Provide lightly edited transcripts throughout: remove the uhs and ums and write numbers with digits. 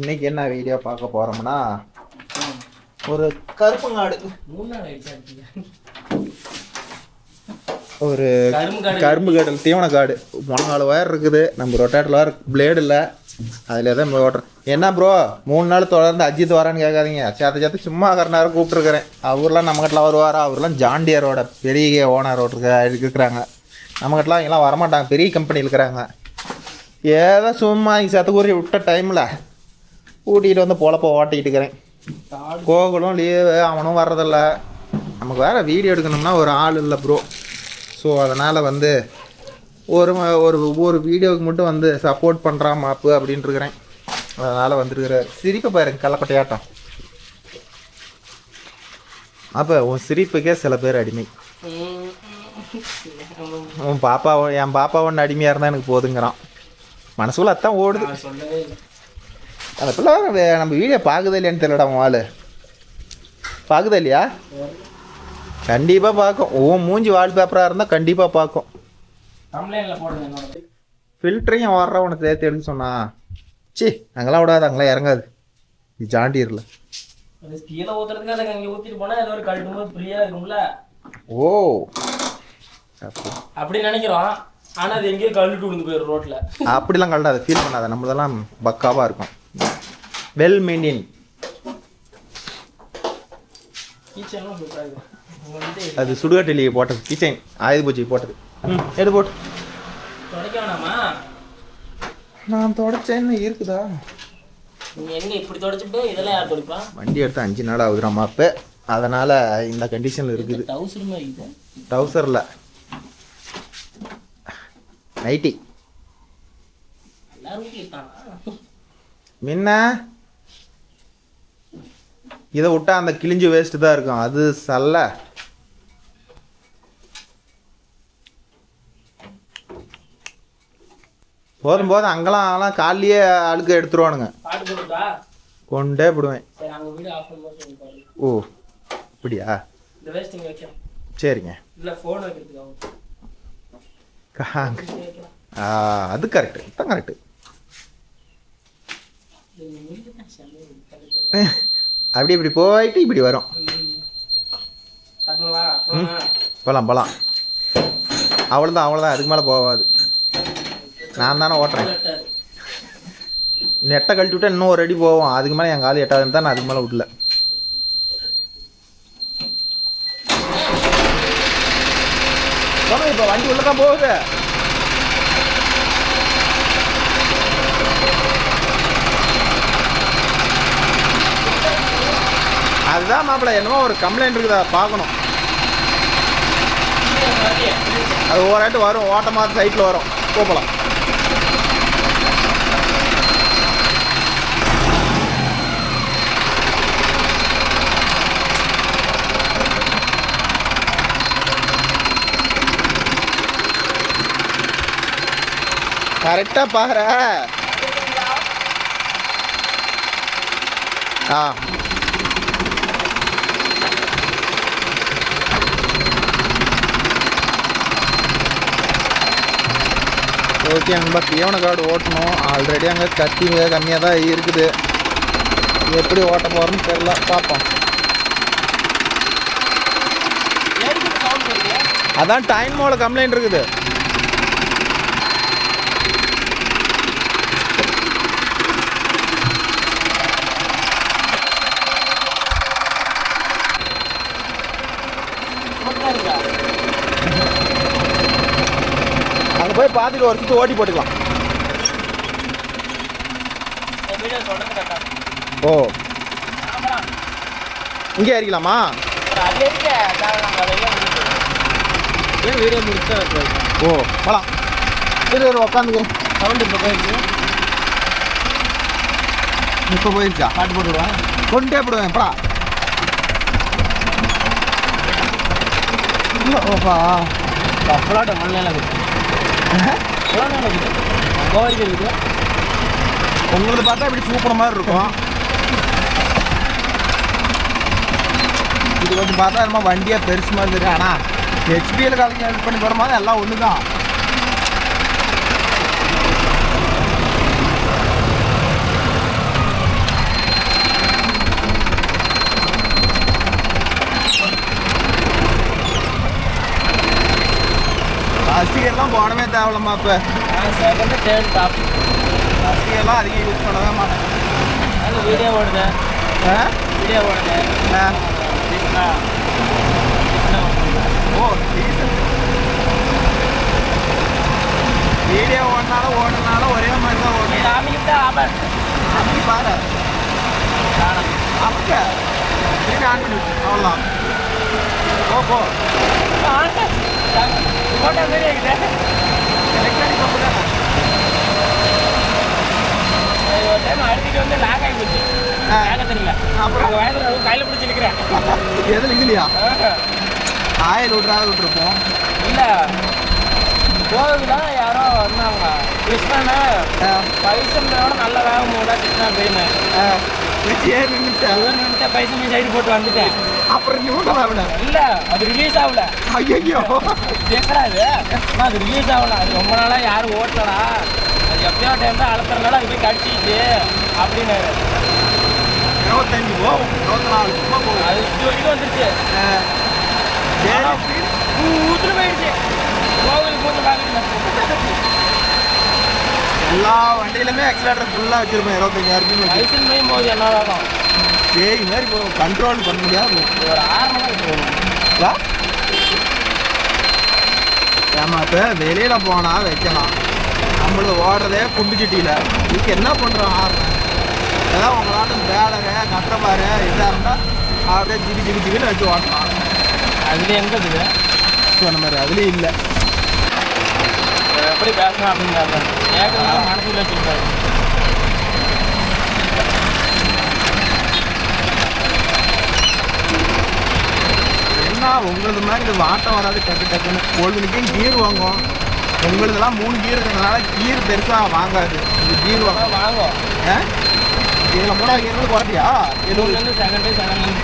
இன்னைக்கு என்ன வீடியோ பார்க்க போறோம்னா ஒரு கருப்புங்காடு ஒரு கரும்பு கடல் தீவன காடு 3-4 வயர் இருக்குது. நம்ம ரொட்டேட்டரில் வர பிளேடு இல்லை, அதில் தான் ஓட்டுறோம். என்ன ப்ரோ 3 நாள் தொடர்ந்து அஜித் வரான்னு கேட்காதீங்க, சேர்த்து சும்மா நேரம் கூப்பிட்டுருக்கிறேன். அவர்லாம் நம்மகிட்டலாம் வருவாரா? அவர்லாம் ஜாண்டியரோட பெரிய ஓனர் இருக்கிறாங்க. நம்மகிட்டலாம் இங்கெல்லாம் வரமாட்டாங்க, பெரிய கம்பெனி இருக்கிறாங்க. ஏதோ சும்மா இங்கே சத்துக்கூறி விட்ட டைமில் கூட்டிகிட்டு வந்து பொழப்ப ஓட்டிக்கிட்டு இருக்கிறேன். கோகுலும் லீவு, அவனும் வர்றதில்ல. நமக்கு வேறு வீடியோ எடுக்கணும்னா ஒரு ஆள் இல்லை ப்ரோ. ஸோ அதனால் வந்து ஒவ்வொரு வீடியோவுக்கு மட்டும் வந்து சப்போர்ட் பண்ணுறான் மாப்பு அப்படின்ட்டு இருக்கிறேன். அதனால் வந்துருக்கிறார். சிரிப்பை பாருங்க, கள்ளக்கட்டையாட்டம். அப்போ உன் சிரிப்புக்கே சில பேர் அடிமை. என் பாப்பா ஒன்று அடிமையாக இருந்தால் எனக்கு போதுங்கிறான். மனசுக்குள்ள அதான் ஓடுது. அந்த பிள்ளை நம்ம வீடியோ பார்க்குதே இல்லையான்னு தெரியலடா. உன் ஆள் பார்க்குதா இல்லையா? கண்டிப்பாக பார்க்கும். மூஞ்சி வால்பேப்பராக இருந்தால் கண்டிப்பாக பார்க்கும். ஃபில்டரையும் வர்றவனை சேர்த்து எடுக்க சொன்னா சி அங்கெல்லாம் விடாது, அங்கெல்லாம் இறங்காது. இது ஜாண்டியரில் ஓ அப்படி நினைக்கிறோம். ஆனால் அது எங்கேயோ கழுவிட்டு விழுந்து போயிடும் ரோட்டில். அப்படிலாம் கழடாது, ஃபீல் பண்ணாத. நம்மளதெல்லாம் பக்காவாக இருக்கும், வெல் மெயின்டைன். அது சுடுகாட்டிலேயே போட்டது கிச்சன், ஆயுத பூஜைக்கு போட்டது. எது போட்டு தொடக்க வேணாமா? நான் தொடச்சேன்னு இருக்குதா? நீங்கள் எங்கே இப்படி தொடச்சிட்டு இதெல்லாம் யார் தொடப்பா? வண்டி எடுத்து 5 நாள் ஆகுதுறாமா அப்போ. அதனால் இந்த கண்டிஷனில் இருக்குது. டவுசர் மாதிரி இருக்குது. டவுசரில் நைட்டி முன்ன இதை விட்டா அந்த கிழிஞ்சு வேஸ்ட்டு தான் இருக்கும். அது சல்ல போதும் போதும். அங்கெல்லாம் காலையே அழுக்க எடுத்துருவானுங்க, கொண்டே விடுவேன். ஓ அப்படியா? சரிங்க. அது கரெக்டு, தான் கரெக்டு. அப்படி இப்படி போயிட்டு இப்படி வரும். போகலாம். அவ்வளோதான். அதுக்கு மேலே போகாது. நான் தானே ஓட்டுறேன். நெட்டை கழட்டி விட்டா இன்னும் ஒரு அடி போவோம். அதுக்கு மேலே என் காலு எட்டாதுன்னு தான் நான் அதுக்கு மேலே விடல. இப்போ வண்டி உள்ள தான் போகுது. அதுதான் மாப்பிள்ள, என்னமோ ஒரு கம்ப்ளைண்ட் இருக்குது, அதை பார்க்கணும். அது ஓராட்டு வரும், ஓட்டமாக சைட்டில் வரும். போகலாம். கரெக்டாக பாரு. ஓகே நண்பா, தீவன காடு ஓட்டணும். ஆல்ரெடி அங்கே கத்திங்க கம்மியாக தான் இருக்குது. எப்படி ஓட்ட போகிறோன்னு தெரியல, பார்ப்போம். அதான் டைம் மோல கம்ப்ளைண்ட் இருக்குது. அங்கே போய் பார்த்துட்டு ஒரு சுற்று ஓட்டி போட்டுக்கலாம். ஓ இங்கே ஏறிக்கலாமா? வீடியோ முடிச்சா ஓ போகலாம். சரி உட்காந்துக்கிறேன். சவுண்ட் இப்போ போயிடுச்சு. இப்போ போயிடுச்சா? பாட்டு போட்டுவிடுவேன், கொண்டே போடுவேன். எப்படா ஓப்பா அப்பலாட்ட மண்ணில் இருக்குது. உங்களுக்கு பார்த்தா இப்படி சூப்பர் மாதிரி இருக்கும். இது கொஞ்சம் பார்த்தா நம்ம வண்டியாக பெருசு மாதிரி இருக்கு. ஆனால் ஹெச்பியில் கலந்து ஹெல்ப் பண்ணி போகிற மாதிரி எல்லாம் ஒன்று தான். போடவே தேவையில்லம்மா இப்போ செகண்ட் தேர்ட் டாப் பஸ்ஸியெல்லாம் அதிகம் யூஸ் பண்ணவே மாட்டேன். அது வீடியோ ஓடுது ஆ வீடியோ ஓடுது ஆ ஓ டீசல் வீடியோ ஓடினாலும் ஒரே மாதிரி தான் ஓடும். ஆமிக்கிட்ட ஆபர் அப்படி பாரு அப்போ திரும்பி ஆன் பண்ணி விட்டு அவ்வளோதான். போ ஃபோட்டோ மாரி இருக்குது. எலக்ட்ரானிக் பம்பு தானே. ஒரு டைம் அடிச்சுட்டு வந்து லாக் ஆகி போச்சு. கேட்க தெரியல. அப்புறம் அங்கே வயதில் கையில் பிடிச்சி நிற்கிறேன். எதில் இல்லையா ஆயில் விட்ருப்போம். இல்லை கோவில யாரோ வந்தாங்க கிருஷ்ணனை பைசனோட நல்ல வேகம் போட கிருஷ்ணா போயின்னு நின்றுட்டு பைசன் சைடு போட்டு வந்துட்டேன். அப்புறம் நீ விட இல்லை அது ரிலீஸ் ஆகல. ஐயோ கேட்கறாது ஆனால் அது ரிலீஸ் ஆகல. அது ரொம்ப நாளாக யாரும் ஓட்டலடா, அது எப்பயோ டைம் தான் அழுத்துறதுனால அது போய் கடிச்சிச்சு அப்படின்னாரு. 25 போகும் 24 சும்மா போகும். அது இது வரைக்கும் வந்துருச்சு. ஊத்துல போயிடுச்சு. கோவில் மூத்த பார்த்துட்டு எல்லா வண்டியிலுமே எக்ஸலேட்டர் ஃபுல்லாக வச்சுருப்பேன் 25,000 பைசன் போய் போகுது என்னதான் பேய் மாதிரி போகும். கண்ட்ரோல் பண்ண முடியாது. ஒரு 6 மணி நேரம் ஏமா இப்போ வெளியில் போனால் வைக்கலாம். நம்மளுக்கு ஓடுறதே குண்டுச்சட்டியில் இதுக்கு என்ன பண்ணுறோம் ஆறுனேன் ஏதாவது உங்களாட்டம் பேலரு கட்டப்பாரு இதாக இருந்தால் அப்படியே ஜிபின்னு வச்சு ஓட்டலாம். அதுல எங்க இருக்குது சொன்ன மாதிரி அதுலேயும் இல்லை. எப்படி பேசணும் அப்படின்னு கேட்கறதுனால மனசுல வச்சுருக்காரு. என்ன உங்களது மாதிரி இது வாட்டம் வராது டக்குன்னு பொழுதுனுக்கும் கீர் வாங்கும். உங்களுதெல்லாம் 3 கீர் இருக்கிறதுனால கீர் பெருசாக வாங்காது. இது கீர் வாங்கும். இதில் 3 கீர் குறைச்சியா? இதுலேருந்து செகண்ட்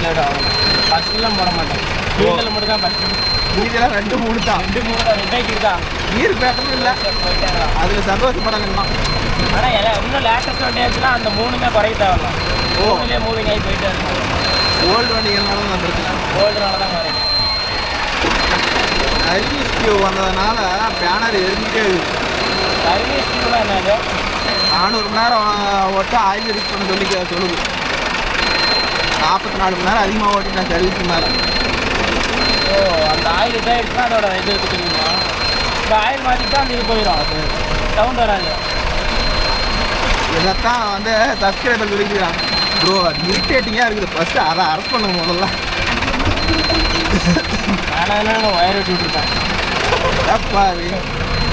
தேர்ட் ஆகும். ஃபஸ்ட்லாம் போட மாட்டேன். கீரில் மட்டும் தான் ஃபஸ்ட்டு. மீதியெல்லாம் 2 3 தான். 2 3 தான். 2 கீர் தான். கீர் பேட்டர்னும் இல்லை. அதில் சந்தோஷப்படலாம். ஆனால் இன்னும் லேட்டஸ்ட் வண்டி ஆச்சுன்னா அந்த 3மே குறைய தேவையில்ல. 3லேயே மூவிங் ஆகி போயிட்டே இருக்கும். ஓல்டு வண்டிகள்னால தான் வந்துருக்கு. ஓல்டுனால தான் குறையும். சர்வீஸ் கியூ வந்ததுனால பேனர் எரிஞ்சிட்டே இருக்குது. சர்வீஸ் கியூலாம் என்னது 400 மணி நேரம் ஓட்ட ஆயில் யூஸ் பண்ண சொல்லுது. 44 மணி நேரம் அதிகமாக ஓட்டிட்டேன் சர்வீஸ் மேலே. ஓ அந்த ஆயில் இதாகிடுச்சுன்னா அதோட இது தெரியுமா? இப்போ ஆயில் மாற்றிட்டா அந்த இது போயிடும். அது சவுண்ட் வராது. இதைத்தான் வந்து சப்ஸ்கிரைபர் சொல்லிக்கிறாங்க. ப்ரோ அது இரிட்டேட்டிங்காக இருக்குது. ஃபஸ்ட்டு அதை அரெஸ்ட் பண்ணுங்க முதல்ல. நான் ஒயர் வெட்டி விட்டுருக்கேன். பாரு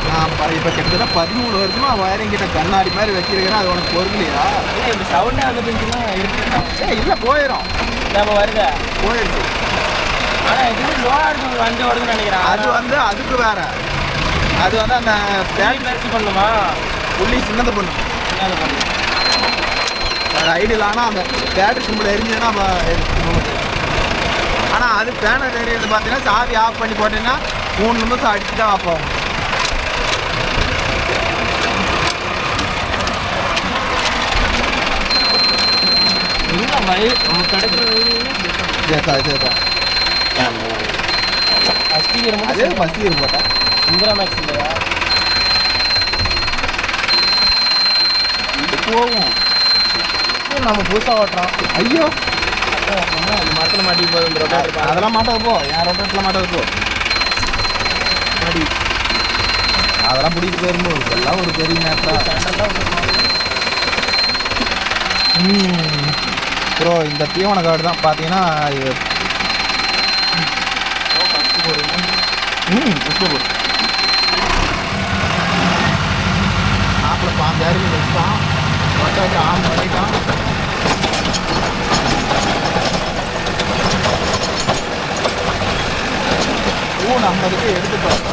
நான் இப்போ கிட்டத்தட்ட 13 வருஷமாக வயரிங் கிட்ட கண்ணாடி மாதிரி வச்சிருக்கிறேன். அது உனக்கு பொருளையா? இல்லை இப்போ சவுண்டே வந்துருந்துச்சுன்னா இருக்கு. இல்லை போயிடும். நம்ம வருது போயிடுச்சு. ஆனால் இது லோவாக இருக்கும் வண்டி வருதுன்னு நினைக்கிறேன். அது வந்து அதுக்கு வேற. அது வந்து அந்த பேட்டரி பெருசு பண்ணுமா புள்ளி சின்னது பண்ணும். என்ன பண்ணு அது ஐடியில். ஆனால் அந்த பேட்டரி சிம்பிள் எரிஞ்சதுன்னா ஆனால் அது பேனர் எரியுது பார்த்தீங்கன்னா சாவி ஆஃப் பண்ணி போட்டீங்கன்னா 3 நிமிஷம் அடிச்சு தான் ஆஃப் ஆகும். இல்லை வயிறு நமக்கு கிடைக்கிற சேர்த்தா ஃபஸ்ட் இயர் மட்டும் அதே ஃபஸ்ட் இயர் போட்டேன். இந்திரா மேக்ஸ் இல்லையா? இது போகும். நம்ம புதுசாக ஓட்டுறோம். ஐயோ அந்த மரத்தில் மாட்டி போகுது. இந்த ரொட்டாட்டர் அதெல்லாம் மாட்டாது போ. என் ரொட்டேட்டில் மாட்டாது போ. மாடி அதெல்லாம் பிடிக்கிட்டு போயிருந்தோம். இதெல்லாம் ஒரு பெரிய நேரத்தில். ப்ரோ இந்த தீவன கார்டு தான் பார்த்தீங்கன்னா இது புஷ்பு நாப்பில் 5,000 வச்சுட்டான். ரொட்டாட்டர் ஆன் பண்ணிட்டான். ஊன் 50க்கு எடுத்துட்டோம்.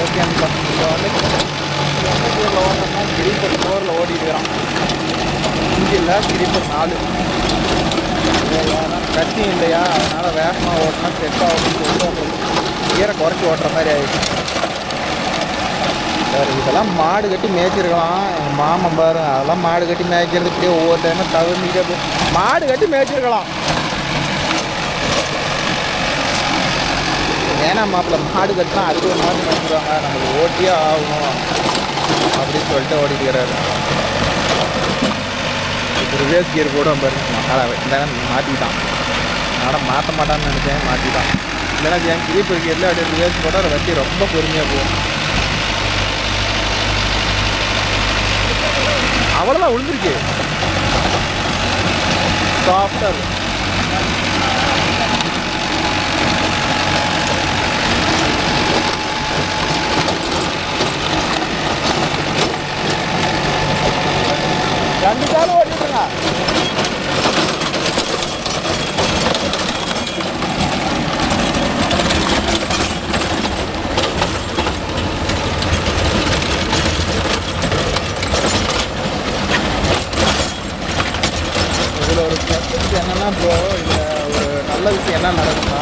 ஓகே, அந்த கத்தி இல்லையா, அதனால் வேகமாக ஓட்டினா செட் ஆகும்னு சொல்லிட்டு உங்களுக்கு கீரை குறைச்சி ஓட்டுற மாதிரி ஆயிடுச்சு. சரி, இதெல்லாம் மாடு கட்டி மேய்ச்சிருக்கலாம். எங்கள் மாமன் பாரு, அதெல்லாம் மாடு கட்டி மேய்க்கிறது இப்படியே ஒவ்வொரு டைமும் தகுந்துக்கிட்டே மாடு கட்டி மேய்ச்சிருக்கலாம். ஏன்னா மாப்பிள்ள மாடு கட்டினா அதுக்கு ஒரு மாதிரி நினைச்சுருவாங்க, நமக்கு ஓட்டியே ஆகணும் அப்படின்னு சொல்லிட்டு ஓடிக்கிறாரு. இப்போ ரிவேஸ் கியர் கூட பாருங்க, இந்த மாற்றிக்கிட்டான். ஆனால் மாற்ற மாட்டான்னு நினச்சேன், மாற்றிட்டான். இல்லைன்னா என் கிரீப்பர் கியரில் அப்படியே ரிவேஸ் போட்டால் அதை வட்டி ரொம்ப பொறுமையாக போகும். அவ்வளோதான் விழுந்துருக்கு, சாஃப்டாக இருக்கும். ரெண்டு காலம் ஓட்டிட்டுருங்க. இதில் ஒரு ப்ளஸ் என்னென்னா, இப்போ இதில் ஒரு நல்ல விஷயம் என்ன நடக்குதுன்னா,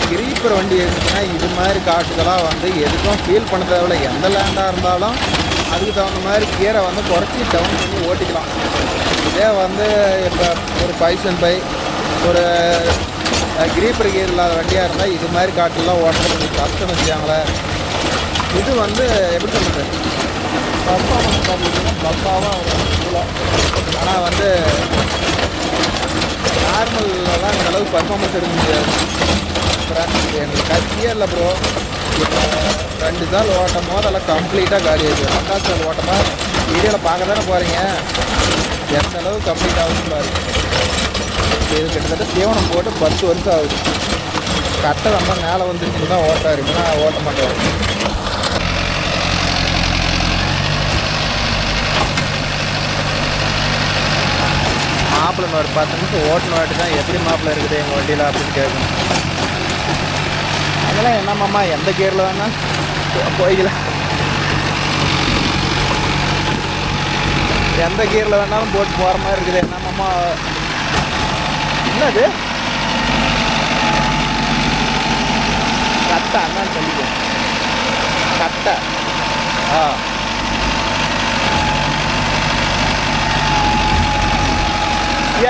கிரீப்பர் வண்டி இருந்துச்சுன்னா இது மாதிரி காட்டுக்கெல்லாம் வந்து எதுக்கும் ஃபீல் பண்ண தேவையில்ல. எந்த லேண்டாக இருந்தாலும் அதுக்கு தகுந்த மாதிரி கியரை வந்து குறைச்சி டவுன் பண்ணி ஓட்டிக்கலாம். இதே வந்து இப்போ ஒரு பைசன் பை ஒரு கிரீப்பர் கியர் இல்லாத வண்டியாக இருந்தால் இது மாதிரி காட்டுலாம் ஓட்டுறது கொஞ்சம் கஷ்டம்னு வச்சுக்காங்களேன். இது வந்து எப்படி சொல்கிறது, பர்ஃபார்மன்ஸ் பார்த்தீங்கன்னா பக்காவாக இருக்கும். ஆனால் வந்து நார்மல்லாம் இந்த அளவுக்கு பர்ஃபார்மன்ஸ் எடுக்க முடியாது. எனக்கு கட்சியே இல்லை ப்ரோ. இப்போ 2 சால் ஓட்டும் போது அதெல்லாம் கம்ப்ளீட்டாக காலி ஆகிடுது. 2 சால் ஓட்டமாக வீடியோவில் பார்க்க தானே போகிறீங்க, எந்த அளவு கம்ப்ளீட் ஆகுதுன்னு பாருங்க. இது கிட்டத்தட்ட தீவனம் போட்டு 10 வருஷம் ஆகுது. கட்டை ரொம்ப மேலே வந்துருச்சுன்னு தான் ஓட்டுறாரு, இல்லைன்னா ஓட்ட மாட்டார். மாப்பிள்ளை ஒரு 10 நிமிஷம் ஓட்டின வாட்டி தான் எப்படி மாப்பிள்ளை இருக்குது எங்கள் வண்டியில் அப்படின்னு கேட்கணும். அதெல்லாம் என்னம்மாம்மா எந்த கியரில் வேணால் போய்க்கலாம், எந்த கியரில் வேணாலும் போட்டு போகிற மாதிரி இருக்குது. என்னம்மாம்மா என்னது கட்டை அண்ணான்னு சொல்லிக்கோ, கட்டை.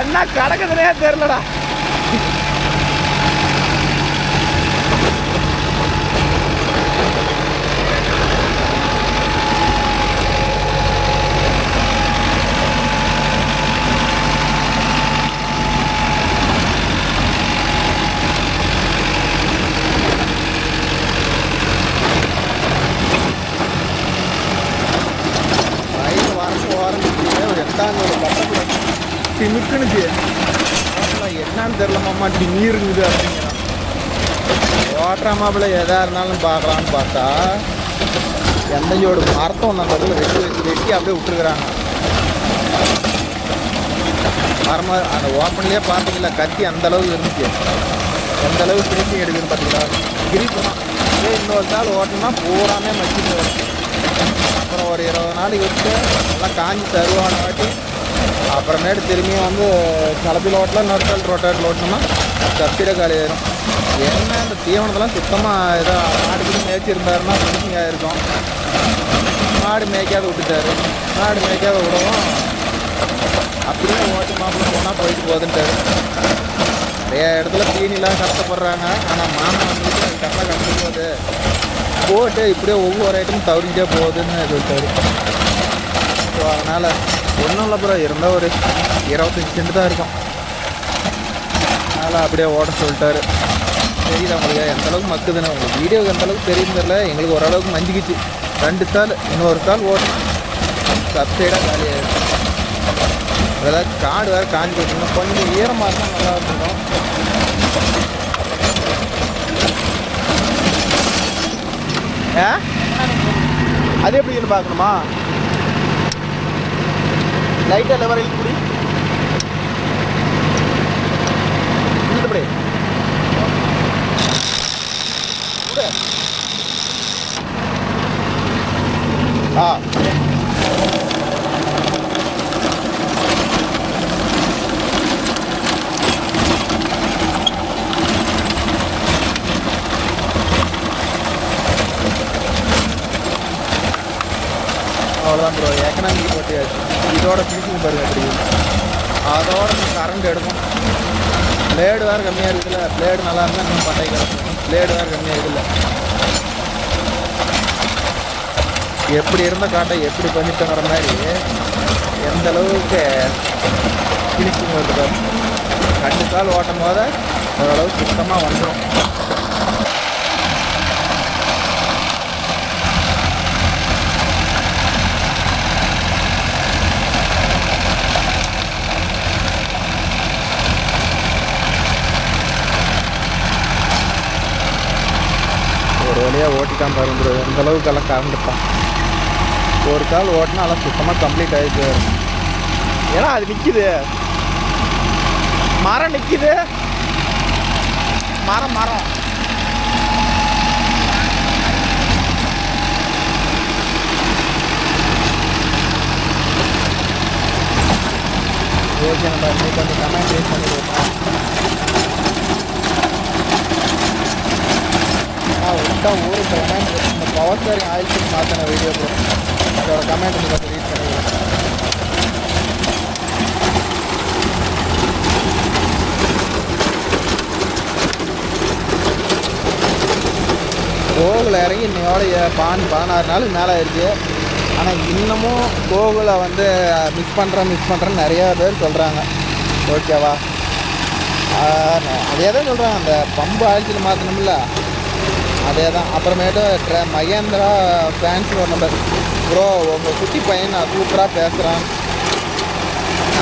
என்ன கிடக்குதுனே தெரியலடா. நிற்கணுச்சு என்னன்னு தெரியலமாம்மா, நீர் இருக்குது அப்படிங்கிறான். ஓட்டுற மாப்பிள்ள எதாக இருந்தாலும் பார்க்கலான்னு பார்த்தா எந்தையோட மரத்தம் அந்த இடத்துல வெட்டி அப்படியே விட்டுருக்குறாங்க. மரமாக அந்த ஓப்பன்லேயே பார்த்தீங்களா, கத்தி அந்தளவுக்கு இருந்துச்சு. எந்தளவுக்கு ஃபினிஷிங் எடுக்குதுன்னு பார்த்தீங்களா. கிரிப்போம் இன்னொரு நாள் ஓட்டணும்னா பூராமே மச்சிட்டு வரும். அப்புறம் ஒரு 20 நாளைக்கு வச்சு நல்லா காஞ்சி தருவான வாட்டி அப்புறமேட்டு திரும்பியும் வந்து கலப்பில் ஓட்டலாம், இன்னொரு ரொட்டேட்டில் ஓட்டணும்னா சப்சிடியாக காலி ஆயிரும். என்ன இந்த தீவனத்தெல்லாம் சுத்தமாக ஏதோ மாடுக்கு மேய்ச்சிருந்தாருன்னா ஃபினிஷிங் ஆகிருக்கும். மாடு மேய்க்காத விட்டுட்டாரு, மாடு மேய்க்காத விடவும் அப்படியே ஓட்டு மாப்பிள்ள போனால் போயிட்டு போகுதுன்ட்டாரு. நிறைய இடத்துல தீனிலாம் கஷ்டப்படுறாங்க. ஆனால் மாமன் வந்துட்டு கரெக்டாக கஷ்டம் போகுது போட்டு இப்படியே ஒவ்வொரு ஐட்டமும் தவறிக்கிட்டே போகுதுன்னு சொல்லிட்டாரு. ஸோ அதனால் ஒன்றும் இல்லை ப்ரோ, இருந்தால் ஒரு 25 சென்ட் தான் இருக்கும். அதனால் அப்படியே ஓட சொல்லிட்டாரு. தெரியுது உங்களுக்கு எந்தளவுக்கு மக்குதுன்னு. உங்களுக்கு வீடியோவுக்கு எந்தளவுக்கு தெரியுதுன்னு தெரியல, எங்களுக்கு ஓரளவுக்கு மஞ்சிக்கிச்சு. 2 சால் இன்னொரு சால் ஓடணும், சப்சைடாக காலி ஆகிடும். அதெல்லாம் காடு வேறு காஞ்சி வச்சுக்கணும், கொஞ்சம் ஈரமாக இருந்தால் நல்லா இருக்கும். அது எப்படின்னு பார்க்கணுமா, லைட்டாக லெவரில் கூடி இப்படி அவ்வளோதான் ப்ரோ, எக்கனாமிக் ஓட்டியாச்சு. இதோட ஃபினிஷிங் பாருங்க எப்படி அதோட கரண்ட் எடுக்கும். பிளேடு வேறு கம்மியாக இருக்குதுல்ல, பிளேடு நல்லா இருந்தால் இன்னும் பட்டை கிடக்கும். பிளேடு வேறு கம்மியாக இருக்குல்ல. எப்படி இருந்த காட்டை எப்படி பண்ணிட்டுங்கிற மாதிரி எந்த அளவுக்கு ஃபினிஷிங் வருது. 2 கால் ஓட்டும் போது ஓரளவு சுத்தமாக வந்துடும். ஒரு வழியாக ஓட்டிட்டான் பாருங்க ப்ரோ, எந்த அளவுக்கு எல்லாம் கறந்துட்டான். ஒரு கால் ஓட்டினா எல்லாம் சுத்தமாக கம்ப்ளீட் ஆகிடுச்சு. ஏன்னா அது நிற்கிது, மரம் நிற்கிது, மரம் மரம் ஓகே. நம்ம இன்னைக்கு கொஞ்சம் கமெண்ட் யூஸ் பண்ணிடுவோம். விட்டா ஊருக்கு கமெண்ட் இந்த பவர் ஸ்டேரிங் ஆயில் ஃபிட் மாற்றின வீடியோ ப்ரோ, அதோட கமெண்ட் கொஞ்சம் ரீட் பண்ணிடுவோம். கோகுல இறங்கி இன்னையோட 16 நாளுக்கு மேலே ஆயிடுச்சு. ஆனால் இன்னமும் கோகுலை வந்து மிஸ் பண்ணுறேன்னு நிறையா பேர் சொல்கிறாங்க. ஓகேவா, அதே தான் சொல்கிறாங்க. அந்த பம்பு ஆயில்ச்சில் மாற்றணும்ல, அதே தான். அப்புறமேட்டு மகேந்திரா ஃபேன்ஸ் ஒரு நம்பர் ப்ரோ, உங்கள் குட்டி பையன் நான் சூப்பராக பேசுகிறான்.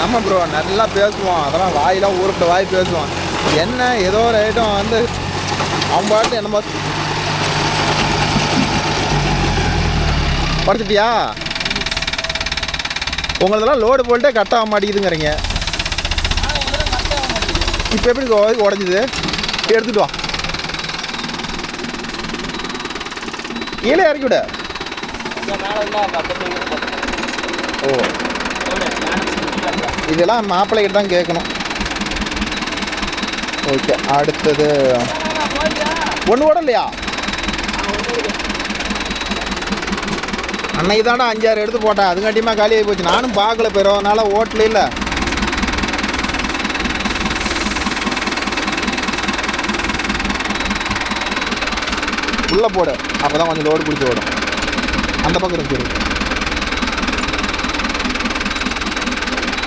ஆமாம் ப்ரோ, நல்லா பேசுவான். அதெல்லாம் வாயெலாம் ஊருக்கிட்ட வாய் பேசுவான். என்ன ஏதோ ஒரு ஐட்டம் வந்து அவன் பாட்டு என்னமோ படிச்சிட்டியா, உங்களதெல்லாம் லோடு போல்ட்டே கட் ஆக மாட்டேங்குதுங்கிறீங்க. இப்போ எப்படி உடஞ்சிது? எடுத்துட்டு வா, கீழே இறக்கி விட. ஓ, இதெல்லாம் மாப்பிள்ளைகிட்ட தான் கேட்கணும். ஓகே, அடுத்தது ஒன்று கூட இல்லையா? அன்னைக்கு தானே 5-6 எடுத்து போட்டேன், அதுங்காட்டியுமா காலியாகி போச்சு. நானும் பார்க்கல போயிடும், அதனால ஓட்டல இல்லை. உள்ளே போடு, அப்போ தான் கொஞ்சம் லோடு பிடிச்சி ஓடும். அந்த பக்கம் இருக்கு.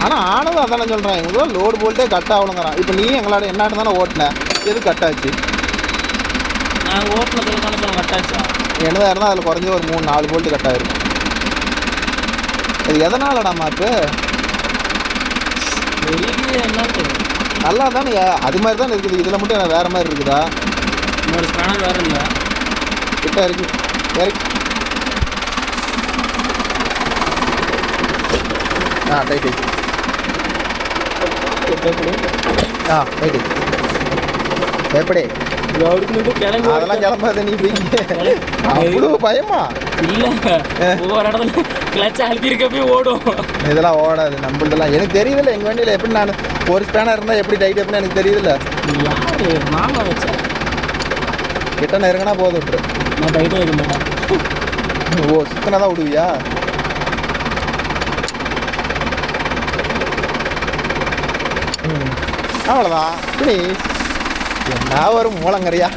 ஆனால் ஆனதும் அதானே சொல்கிறேன், எங்களுக்கு லோடு போல்ட்டே கட் ஆகணுங்கிறான். இப்போ நீ எங்களோட என்னாட்டு தானே ஓட்டினேன், எது கட் ஆச்சு? நான் ஓட்டினதுல தானே கட் ஆச்சா? என்னதான் இருந்தால் அதில் குறைஞ்சி ஒரு 3-4 போல்ட்டு கட் ஆகிருக்கும். இது எதனாலடாமா இப்போ நல்லா தானே அது மாதிரி தானே இருக்குது. இதில் மட்டும் எனக்கு வேறு மாதிரி இருக்குதா? இன்னொரு ஸ்பேனர் வேறு இல்லை கிட்ட இருக்கு. டைட் டைட் எப்படி அதெல்லாம் கிளம்பாத நீ போய். அவ்வளோ பயமா இல்லை, ஒவ்வொரு இடத்துல கிளச்சை அழுத்திருக்க போய் ஓடும். இதெல்லாம் ஓடாது நம்மளதெல்லாம். எனக்கு தெரியுதில்ல எங்கள் வண்டியில் எப்படி நான் ஒரு ஸ்பேனர் இருந்தால் எப்படி டைட் எப்படின்னு எனக்கு தெரியுதில்ல. யாரு மாமா வச்சா கிட்ட நெருங்கினா போதும் விட்டுரு. நான் டைட்டாக இருக்க மாட்டேன். ஓ, சுத்தனா தான் விடுவியா? அவ்வளோதான். இப்படி என்ன ஒரு மூலங்கறியா?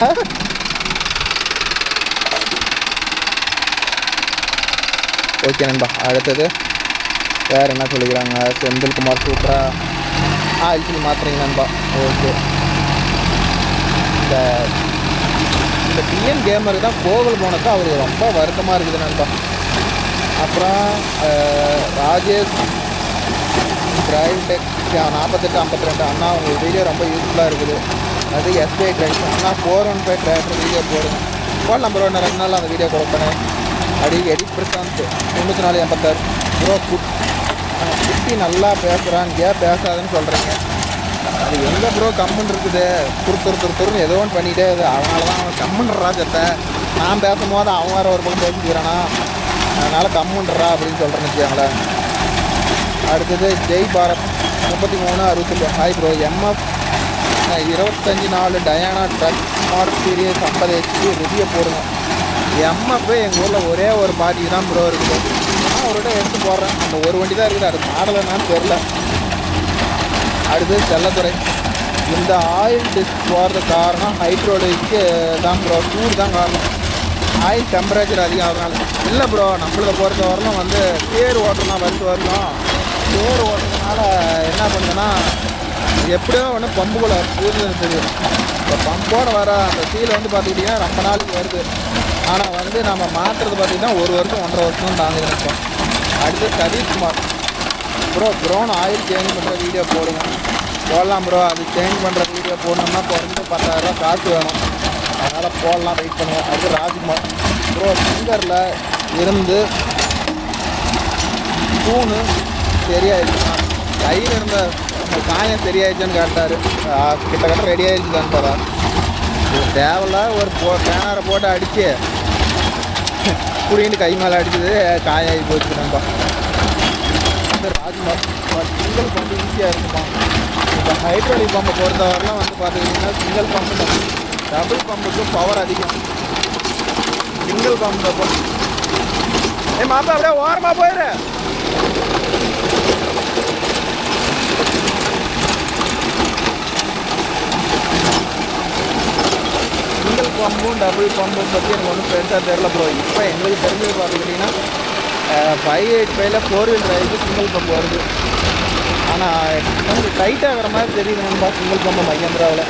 ஓகே நண்பா, அடுத்தது வேறு என்ன சொல்லிக்கிறாங்க? செந்தில்குமார் சூப்பராக ஆயில்ச்சில் மாற்றுறீங்க நண்பா. ஓகே, இந்த டிஎன் கேமருக்கு தான் கோவில் போனதுக்கு அவருக்கு ரொம்ப வருத்தமாக இருக்குது நண்பா. அப்புறம் ராஜேஷ் டிரைவ் டெக் 4852 அண்ணா, உங்கள் வீடியோ ரொம்ப யூஸ்ஃபுல்லாக இருக்குது. அது எஸ்பிஐ கிரைஸ் அண்ணா 415 டிராக்டர் வீடியோ போடுங்க. போடலாம் ப்ரோ, நான் 2 நாள் அந்த வீடியோ கொடுப்பேன். அடி எடிட் பிரசாந்த் 9486 ப்ரோ. குட்டி நல்லா பேசுகிறான், ஏன் பேசாதுன்னு சொல்கிறீங்க? அது எங்கே ப்ரோ கம்முன்னு இருக்குது? துருன்னு ஏதோ ஒன்று பண்ணிகிட்டே இருக்குது. அதனால தான் அவன் கம்முன்றா சத்த. நான் பேசும்போது அவன் வேறு ஒரு பக்கம் பேசிக்கிறானா, அதனால் கம்முன்றா அப்படின்னு சொல்கிறேன்னு வச்சுக்கோங்களேன். அடுத்தது Jai Bharat 3368 hi bro. MF 25 Dynatrack smart series 50 HP review போடுங்க. எம்எஃப் எங்கள் ஊரில் ஒரே ஒரு பாட்டி தான் ப்ரோ இருக்குது. ஒரு விட எடுத்து போடுறேன். நம்ம ஒரு வண்டி தான் இருக்குது, அது மாடல் என்னன்னு தெரில. அடுத்து செல்லத்துறை. இந்த ஆயில் டெஸ்ட் போகிறது காரணம் ஹைட்ரோலிக்கு தான் ப்ரோ, சூடு தான் காரணம். ஆயில் டெம்பரேச்சர் அதிகம் ஆகிறதுனால இல்லை ப்ரோ. நம்மளை பொறுத்த வரலும் வந்து தேர் ஓட்டலாம், வருஷ வரணும் தேர் ஓட்டுறதுனால என்ன பண்ணுதுன்னா எப்படியோ ஒன்று பம்புக்குள்ளே பூதுன்னு தெரியும். இப்போ பம்போடு வர அந்த சீல் வந்து பார்த்துக்கிட்டிங்கன்னா ரொம்ப நாளைக்கு வருது. ஆனால் வந்து நம்ம மாற்றுறது பார்த்திங்கன்னா 1 வருஷம் 1.5 வருஷம் தாங்குது நினைப்போம். அடுத்து சதீஷ்குமார் ப்ரோ, ப்ரோன் ஆயில் சேஞ்ச் பண்ணுற வீடியோ போடுங்க. போடலாம் ப்ரோ. அது சேஞ்ச் பண்ணுற வீடியோ போடணும்னா குறைஞ்சு 10,000 காசு வேணும். அதனால் போடலாம், வெயிட் பண்ணுவோம். அடுத்து ராஜ்குமார் ப்ரோ, ஃபிங்கரில் இருந்து தூணு சரியாயிடுச்சுன்னா கையில் இருந்த காயம் சரியாயிடுச்சான்னு கேட்டார். கிட்டத்தட்ட ரெடி ஆகிடுச்சு காண்பாரா. இது தேவையில்ல ஒரு பேனரை போட்டு அடித்து புடிங்கிட்டு கை மேலே அடிச்சது காயம் ஆகி போச்சு நண்பா. வந்து ராஜ்குமார் சிங்கிள் பம்பு ஈஸியாக இருக்குமா. இப்போ ஹைட்ராலிக் பம்பை பொறுத்தவரைலாம் வந்து பார்த்துக்கிட்டிங்கன்னா சிங்கிள் பம்பு டபுள் பம்புக்கு பவர் அதிகம். சிங்கிள் பம்பு மாப்பா அப்படியே ஓரமாக போயிடு. சிங்கிள் பம்பும் டபுள் பம்பும் பற்றி எனக்கு ஒன்றும் பெருசாக தெரில ப்ரோ. இப்போ எங்களுக்கு தெரிஞ்சது பார்த்துக்கிட்டிங்கன்னா 585ல் 4 வீல் டிரைவுக்கு சிங்கிள் பம்பு வருது. ஆனால் கொஞ்சம் டைட்டாக ஆகிற மாதிரி தெரியுது நண்பா சிங்கிள் பம்பு மகேந்திராவில்.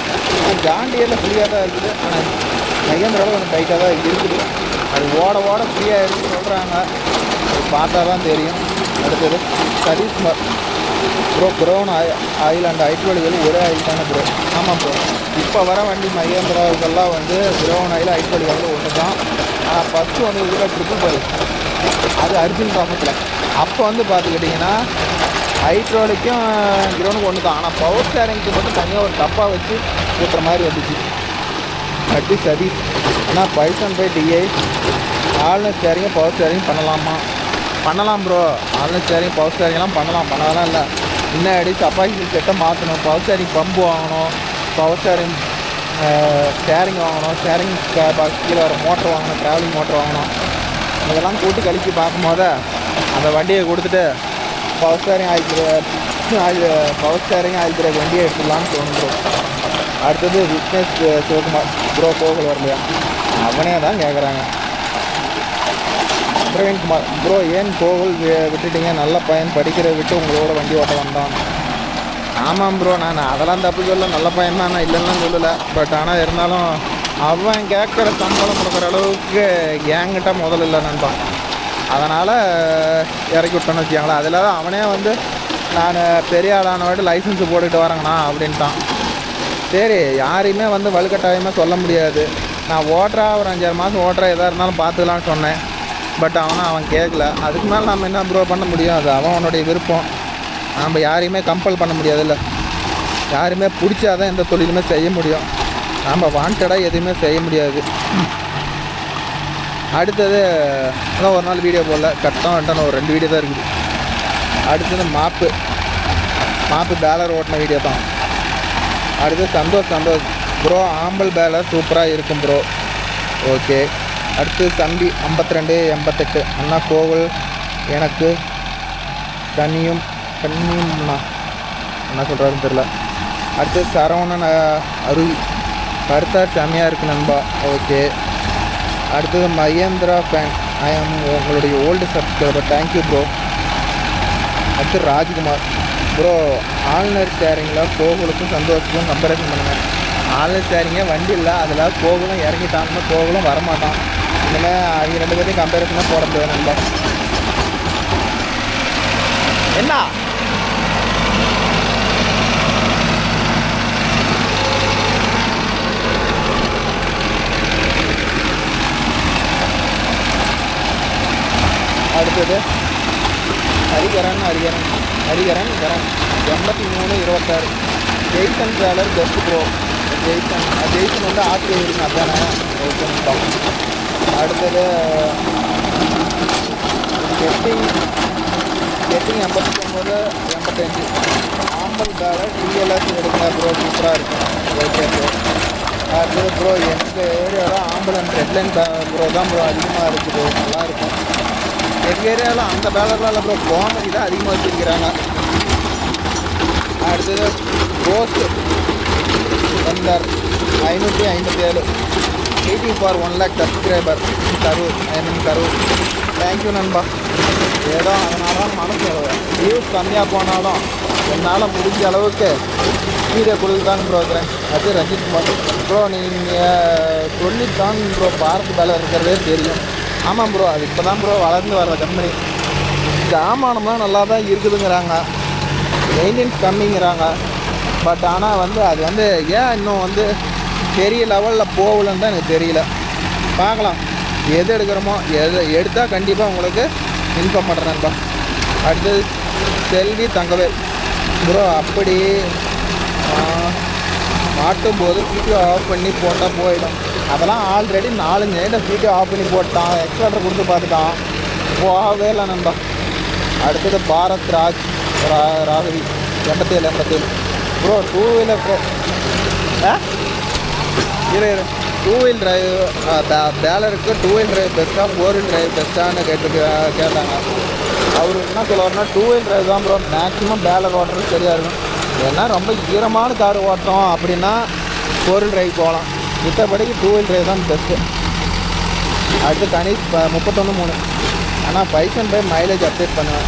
ஜாண்டியரில் ஃப்ரீயாக தான் இருக்குது, ஆனால் மகேந்திராவில் கொஞ்சம் டைட்டாக தான் இருக்குது. அது ஓட ஓட ஃப்ரீயாக இருக்குன்னு சொல்கிறாங்க, அது பார்த்தா தான் தெரியும். அடுத்தது சதீஷ்குமார் ப்ரோ, ப்ரோன் ஆயில் அண்ட் ஹைட்ரோலிக் ஒரே ஆயில் தானே ப்ரோ? ஆமாம் ப்ரோ. இப்போ வர வண்டி மகேந்திராவுக்கெல்லாம் வந்து ப்ரோன் ஆயில் ஹைட்ரோலிக் வந்து ஒன்று தான். ஆனால் ஃபஸ்ட்டு வந்து இதில் ட்ரிப்பிள் போய் அது அர்ஜுன் ப்ராஃபிட்டில் அப்போ வந்து பார்த்துக்கிட்டிங்கன்னா ஹைட்ரோலிக்கும் கிரௌண்டுக்கு ஒன்று தான். ஆனால் பவர் ஸ்டேரிங்க்கு மட்டும் தனியாக ஒரு டப்பாக வச்சு ஊற்றுற மாதிரி வந்துச்சு. அடுத்து சதீஷ் ஆனால் பைசன் பை டிஐ ஆல்னஸ் ஸ்டேரிங்கும் பவர் ஸ்டேரிங் பண்ணலாம் ப்ரோ. ஆல்னஸ் ஸ்டேரிங் பவர் ஸ்டேரிங்லாம் பண்ணலாம் இல்லை. முன்னாடி சப்பாத்தி செட்டை மாற்றணும், பவர் ஸ்டேரிங் பம்பு வாங்கணும், பவர் ஸ்டேரிங் ஸ்டேரிங் வாங்கணும், ஸ்டேரிங் கீழே வர மோட்டர் வாங்கணும், ட்ராவலிங் மோட்டர் வாங்கணும். இதெல்லாம் கூட்டு கழிச்சு பார்க்கும்போது அந்த வண்டியை கொடுத்துட்டு power steering power steering oil break வண்டியை எடுத்துடலான்னு தோணும். அடுத்தது விக்னேஷ் சிவகுமார் ப்ரோ, கோவில் வரலையா? அவனே தான் கேட்குறாங்க. பிரவீன்குமார் ப்ரோ, ஏன் கோவில் விட்டுட்டீங்க? நல்ல பையன், படிக்கிற விட்டு உங்களோட வண்டி ஓட்ட வந்தான். ஆமாம் ப்ரோ, நான் அதெல்லாம் தப்பு சொல்ல, நல்ல பையன் தான், நான் இல்லைன்னா சொல்லலை. பட் ஆனால் இருந்தாலும் அவன் கேட்குற சம்பளம் கொடுக்குற அளவுக்கு கேங்கிட்ட முதல்ல இல்லை நண்பா. அதனால் இறக்கி விட்டோன்னு வச்சுக்காங்களா. அதில் தான் அவனே வந்து நான் பெரிய ஆளான வாட்டி லைசன்ஸு போட்டுக்கிட்டு வரேங்கண்ணா அப்படின்ட்டான். சரி, யாரையுமே வந்து வலுக்கட்டாயமாக சொல்ல முடியாது. நான் ஓட்டுறா ஒரு 5-6 மாதம் ஓட்டுறா, எதாக இருந்தாலும் பார்த்துக்கலான்னு சொன்னேன். பட் அவன் கேட்கல. அதுக்கு மேலே நம்ம என்ன ப்ரோ பண்ண முடியும்? அது அவனுடைய விருப்பம். நம்ம யாரையுமே கம்பல் பண்ண முடியாதுல்ல. யாருமே பிடிச்சாதான் எந்த தொழிலுமே செய்ய முடியும். நம்ம வாண்டடாக எதுவுமே செய்ய முடியாது. அடுத்தது அதான் ஒரு நாள் வீடியோ போடல, கரெக்டாக ஒரு 2 வீடியோ தான் இருக்குது. அடுத்தது மாப்பு பேலர் ஓட்டின வீடியோ தான். அடுத்து சந்தோஷ் ப்ரோ, ஆம்பல் பேலர் சூப்பராக இருக்கும் ப்ரோ. ஓகே. அடுத்து தம்பி 5288 அண்ணா கோவில் எனக்கு கண்ணியும்ண்ணா என்ன சொல்கிறாருன்னு தெரில. அடுத்து சரவணன் அருவி கருத்தார் செம்மையாக இருக்குது நண்பா. ஓகே. அடுத்தது மகேந்திரா ஃபேன், ஐ எம் உங்களுடைய ஓல்டு சப்ஸ்கிரைபர், தேங்க்யூ ப்ரோ. அடுத்து ராஜ்குமார் ப்ரோ, ஆல்னர் ஸ்டேரிங்கில் கோகுலுக்கும் சந்தோஷத்துக்கும் கம்பேரிசன் பண்ணுங்கள். ஆல்னர் ஸ்டேரிங்கே வண்டி இல்லை, அதில் கோகுலும் இறங்கிட்டாங்கன்னா கோகுலும் வரமாட்டான். இனிமேல் அவங்க 2 பேரையும் கம்பேரிசனாக போட முடியாது நண்பா. என்ன அடுத்தது Hariharan 8326 Jaison traveller best bro. Jaison வந்து ஆர்டிஓ இருக்கு அதானே? ஓகேப்பா. அடுத்தது கெட்டிங் 8985 ஆம்பல் பேலர் டிஎல்எஸ் எடுக்கிற ப்ரோ, சூப்பராக இருக்கும். Okay bro. அடுத்தது ப்ரோ, எங்கள் ஏரியாவில் ஆம்புலன்ஸ் ரெட்லைன் ப்ரோ தான் ப்ரோ அதிகமாக இருக்குது, நல்லாயிருக்கும். எங்கள் ஏரியாவில் அந்த பேலர்லாம் இல்லை ப்ரோ, கோமதி தான் அதிகமாக வச்சுருக்கிறாங்க. அடுத்தது ரோஸ்ட் வந்தார் 557 waiting for 1 lakh subscriber Karur. Karur. Thank you நண்பா. ஏதோ அதனால தான் மனசு வியூஸ் கம்மியாக போனாலும் என்னால் முடிஞ்ச அளவுக்கு வீடியோ கொடுத்துதாங்க ப்ரோ இருக்கிறேன். அது ரஞ்சித் குமார் ப்ரோ, நீங்கள் சொல்லித்தான் ப்ரோ பாரத் பேலர் இருக்கிறதே தெரியும். ஆமாம் ப்ரோ, அது இப்போ தான் ப்ரோ வளர்ந்து வர்ற கம்பெனி. ஜாமானம்லாம் நல்லா தான் இருக்குதுங்கிறாங்க, மெயின்டெனன்ஸ் கம்மிங்கிறாங்க. பட் ஆனால் வந்து அது வந்து ஏன் இன்னும் வந்து பெரிய லெவலில் போகலன்னு தான் எனக்கு தெரியல. பார்க்கலாம், எது எடுக்கிறோமோ எது எடுத்தால் கண்டிப்பாக உங்களுக்கு இன்ஃபார்ம் பண்ணுறேன்ப்பா. அடுத்தது செல்வி தங்கவேல் ப்ரோ, அப்படி மாட்டும்போது வீடியோ ஆஃப் பண்ணி போட்டால் போயிடும். அதெல்லாம் ஆல்ரெடி 4 நைட்டை வீடியோ ஆஃப் பண்ணி போட்டான், எக்ஸ்ட்ரா கொடுத்து பார்த்துட்டான், போகவே இல்லை நண்பா. அடுத்தது Bharat Raghavi 87 bro, 2 wheeler bro. Two wheel drive பேலருக்கு 2 வீல் டிரைவ் பெஸ்ட்டாக 4 வீல் டிரைவ் பெஸ்ட்டான்னு கேட்டாங்க. அவர் என்ன சொல்லுவார்னா 2 வீல் டிரைவ் தான் ப்ரோ மேக்ஸிமம் பேலர் ஓட்டுறது சரியாக இருக்கும். ஏன்னா ரொம்ப ஈரமான கார் ஓட்டுறோம் அப்படின்னா 4 வீல் டிரைவ் போகலாம், மித்தபடிக்கு 2 வீல் டிரைவ் தான் பெஸ்ட்டு. அடுத்து கணேஷ் 31.3. ஆனால் பைசன் பை மைலேஜ் அப்டேட் பண்ணுவேன்.